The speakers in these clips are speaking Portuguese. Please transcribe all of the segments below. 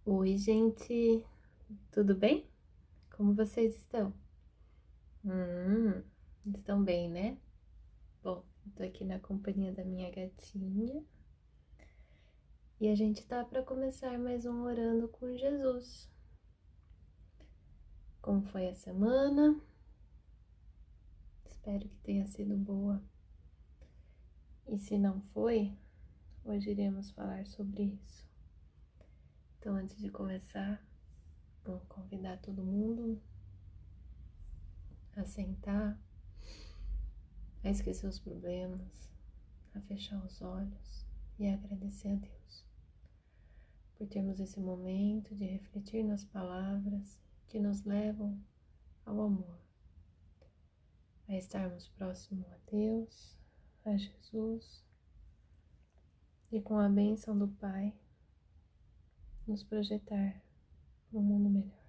Oi, gente, tudo bem? Como vocês estão? Hum, estão bem, né? Bom, eu tô aqui na companhia da minha gatinha e a gente tá para começar mais um Orando com Jesus. Como foi a semana? Espero que tenha sido boa. E se não foi, hoje iremos falar sobre isso. Então, antes de começar, vou convidar todo mundo a sentar, a esquecer os problemas, a fechar os olhos e a agradecer a Deus por termos esse momento de refletir nas palavras que nos levam ao amor, a estarmos próximos a Deus, a Jesus e com a bênção do Pai nos projetar para um mundo melhor.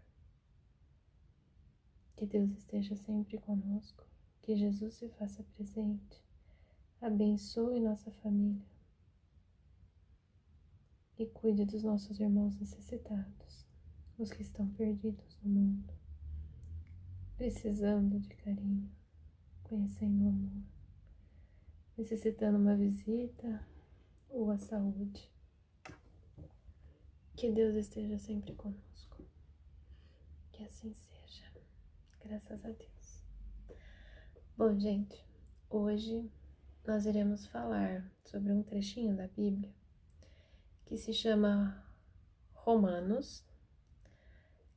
Que Deus esteja sempre conosco, que Jesus se faça presente, abençoe nossa família e cuide dos nossos irmãos necessitados, os que estão perdidos no mundo, precisando de carinho, conhecendo o amor, necessitando uma visita ou a saúde. Que Deus esteja sempre conosco. Que assim seja. Graças a Deus. Bom, gente, hoje nós iremos falar sobre um trechinho da Bíblia que se chama Romanos,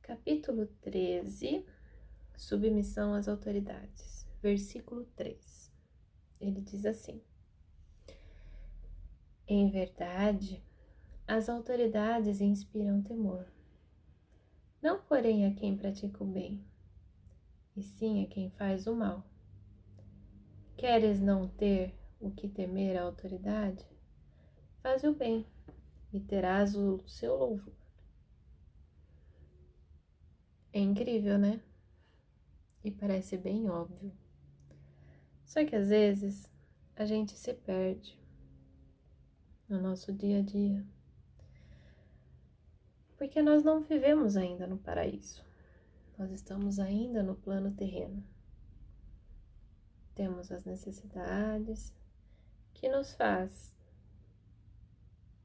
capítulo 13, submissão às autoridades, versículo 3. Ele diz assim: em verdade, as autoridades inspiram temor, não porém a quem pratica o bem, e sim a quem faz o mal. Queres não ter o que temer à autoridade? Faz o bem, e terás o seu louvor. É incrível, né? E parece bem óbvio. Só que às vezes a gente se perde no nosso dia a dia, porque nós não vivemos ainda no paraíso. Nós estamos ainda no plano terreno. Temos as necessidades que nos faz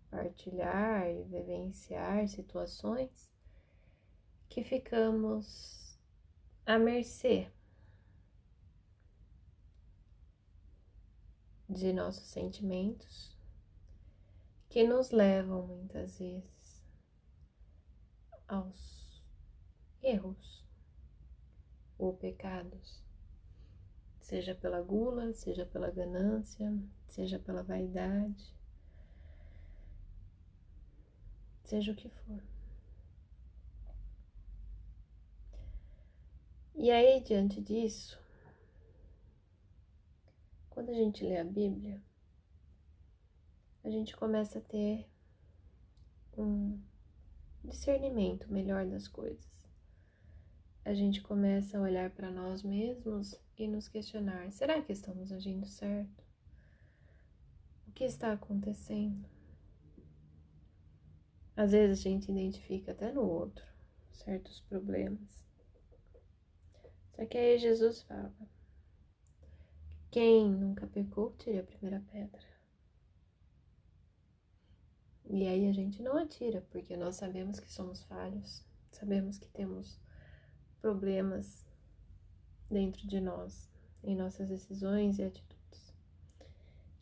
partilhar e vivenciar situações que ficamos à mercê de nossos sentimentos, que nos levam muitas vezes aos erros ou pecados, seja pela gula, seja pela ganância, seja pela vaidade, seja o que for. E aí, diante disso, quando a gente lê a Bíblia, a gente começa a ter um discernimento melhor das coisas. A gente começa a olhar para nós mesmos e nos questionar: será que estamos agindo certo? O que está acontecendo? Às vezes a gente identifica até no outro certos problemas. Só que aí Jesus fala: quem nunca pecou, tire a primeira pedra. E aí a gente não atira, porque nós sabemos que somos falhos, sabemos que temos problemas dentro de nós, em nossas decisões e atitudes,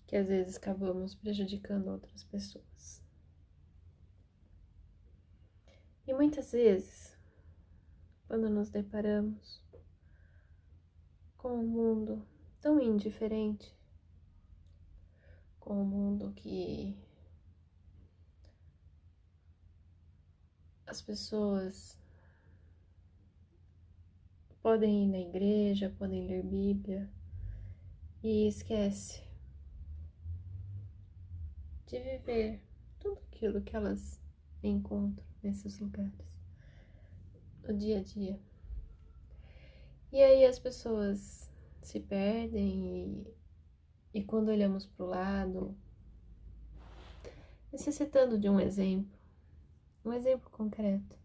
que às vezes acabamos prejudicando outras pessoas. E muitas vezes, quando nos deparamos com um mundo tão indiferente, com um mundo que as pessoas podem ir na igreja, podem ler Bíblia e esquece de viver tudo aquilo que elas encontram nesses lugares, no dia a dia. E aí as pessoas se perdem e quando olhamos para o lado, necessitando de um exemplo, Um exemplo concreto.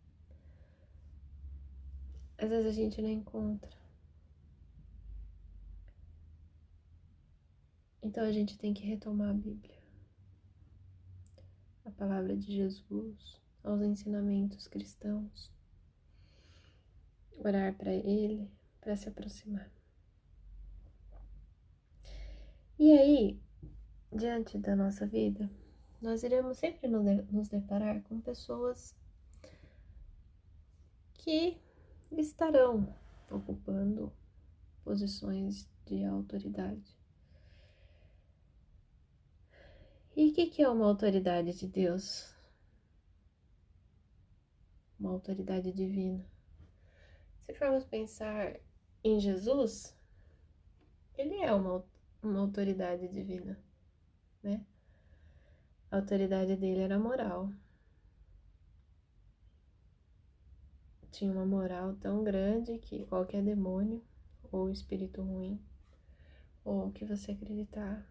Às vezes a gente não encontra. Então a gente tem que retomar a Bíblia, a palavra de Jesus, aos ensinamentos cristãos, orar para Ele, para se aproximar. E aí, diante da nossa vida, nós iremos sempre nos deparar com pessoas que estarão ocupando posições de autoridade. E o que é uma autoridade de Deus? Uma autoridade divina. Se formos pensar em Jesus, ele é uma autoridade divina, né? A autoridade dele era moral. Tinha uma moral tão grande que qualquer demônio, ou espírito ruim, ou o que você acreditar,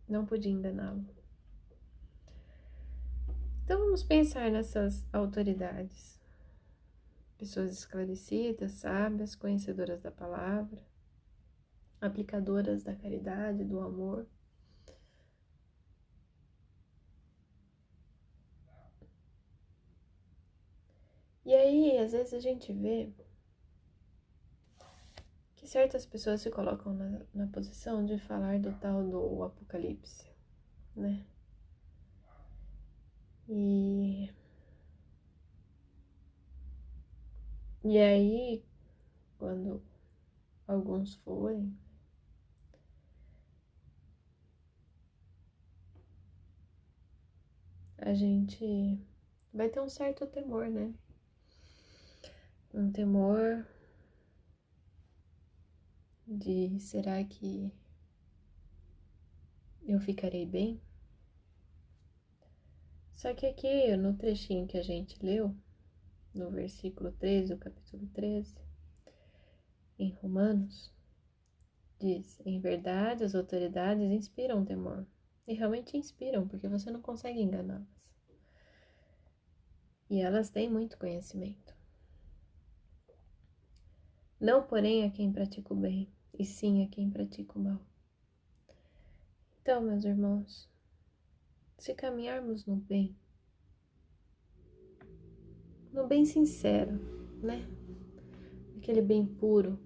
não podia enganá-lo. Então vamos pensar nessas autoridades. Pessoas esclarecidas, sábias, conhecedoras da palavra, aplicadoras da caridade, do amor. E aí, às vezes a gente vê que certas pessoas se colocam na posição de falar do tal do Apocalipse, né? E aí, quando alguns forem, a gente vai ter um certo temor, né? Um temor de será que eu ficarei bem? Só que aqui no trechinho que a gente leu, no versículo 13 do capítulo 13, em Romanos, diz: em verdade, as autoridades inspiram temor. E realmente inspiram, porque você não consegue enganá-las. E elas têm muito conhecimento. Não, porém, a quem pratica o bem, e sim a quem pratica o mal. Então, meus irmãos, se caminharmos no bem sincero, né? Aquele bem puro,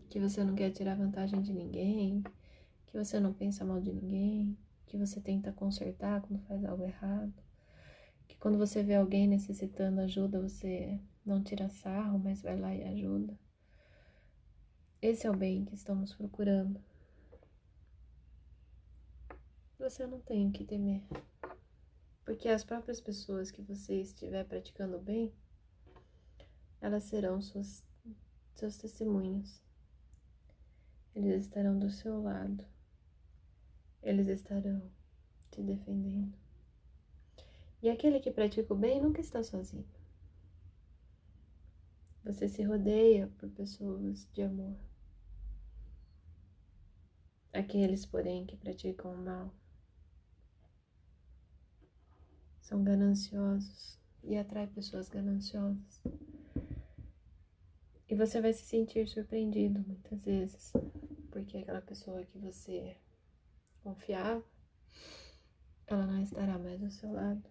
que você não quer tirar vantagem de ninguém, que você não pensa mal de ninguém, que você tenta consertar quando faz algo errado, que quando você vê alguém necessitando ajuda, você não tira sarro, mas vai lá e ajuda. Esse é o bem que estamos procurando. Você não tem que temer, porque as próprias pessoas que você estiver praticando bem, elas serão seus testemunhos. Eles estarão do seu lado. Eles estarão te defendendo. E aquele que pratica o bem nunca está sozinho. Você se rodeia por pessoas de amor. Aqueles, porém, que praticam o mal são gananciosos e atraem pessoas gananciosas. E você vai se sentir surpreendido muitas vezes, porque aquela pessoa que você confiava, ela não estará mais ao seu lado,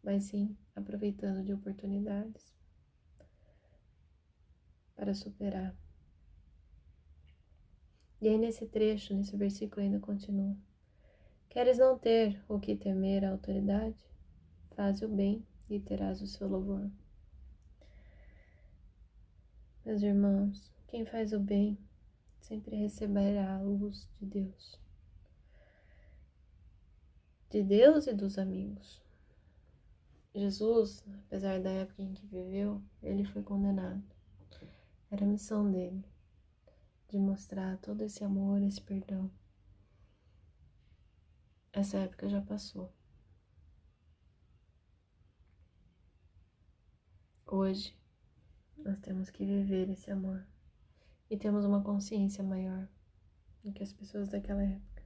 mas sim aproveitando de oportunidades para superar. E aí nesse trecho, nesse versículo ainda continua: queres não ter o que temer a autoridade? Faze o bem e terás o seu louvor. Meus irmãos, quem faz o bem sempre receberá a luz de Deus. De Deus e dos amigos. Jesus, apesar da época em que viveu, ele foi condenado. Era a missão dele, de mostrar todo esse amor, esse perdão. Essa época já passou. Hoje, nós temos que viver esse amor. E temos uma consciência maior do que as pessoas daquela época.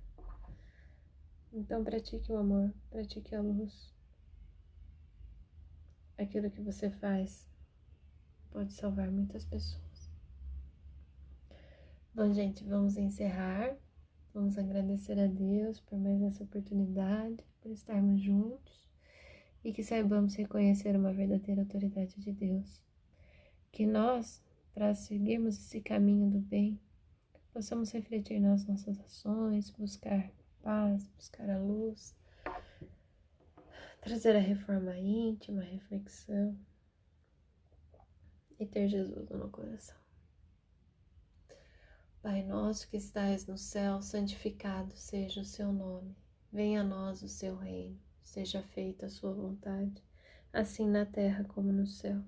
Então pratique o amor, pratique a luz. aquilo que você faz pode salvar muitas pessoas. Bom, gente, vamos encerrar. Vamos agradecer a Deus por mais essa oportunidade, por estarmos juntos e que saibamos reconhecer uma verdadeira autoridade de Deus. Que nós, para seguirmos esse caminho do bem, possamos refletir nas nossas ações, buscar paz, buscar a luz, trazer a reforma íntima, a reflexão e ter Jesus no coração. Pai nosso que estais no céu, santificado seja o seu nome. Venha a nós o seu reino. Seja feita a sua vontade, assim na terra como no céu.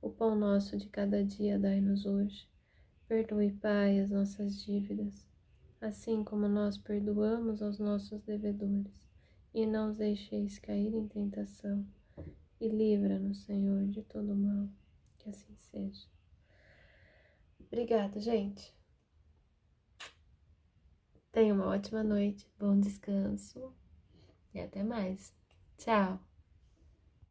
O pão nosso de cada dia dai-nos hoje. Perdoe, Pai, as nossas dívidas, assim como nós perdoamos aos nossos devedores. E não os deixeis cair em tentação. E livra-nos, Senhor, de todo mal. Que assim seja. Obrigada, gente. Tenha uma ótima noite, bom descanso e até mais. Tchau!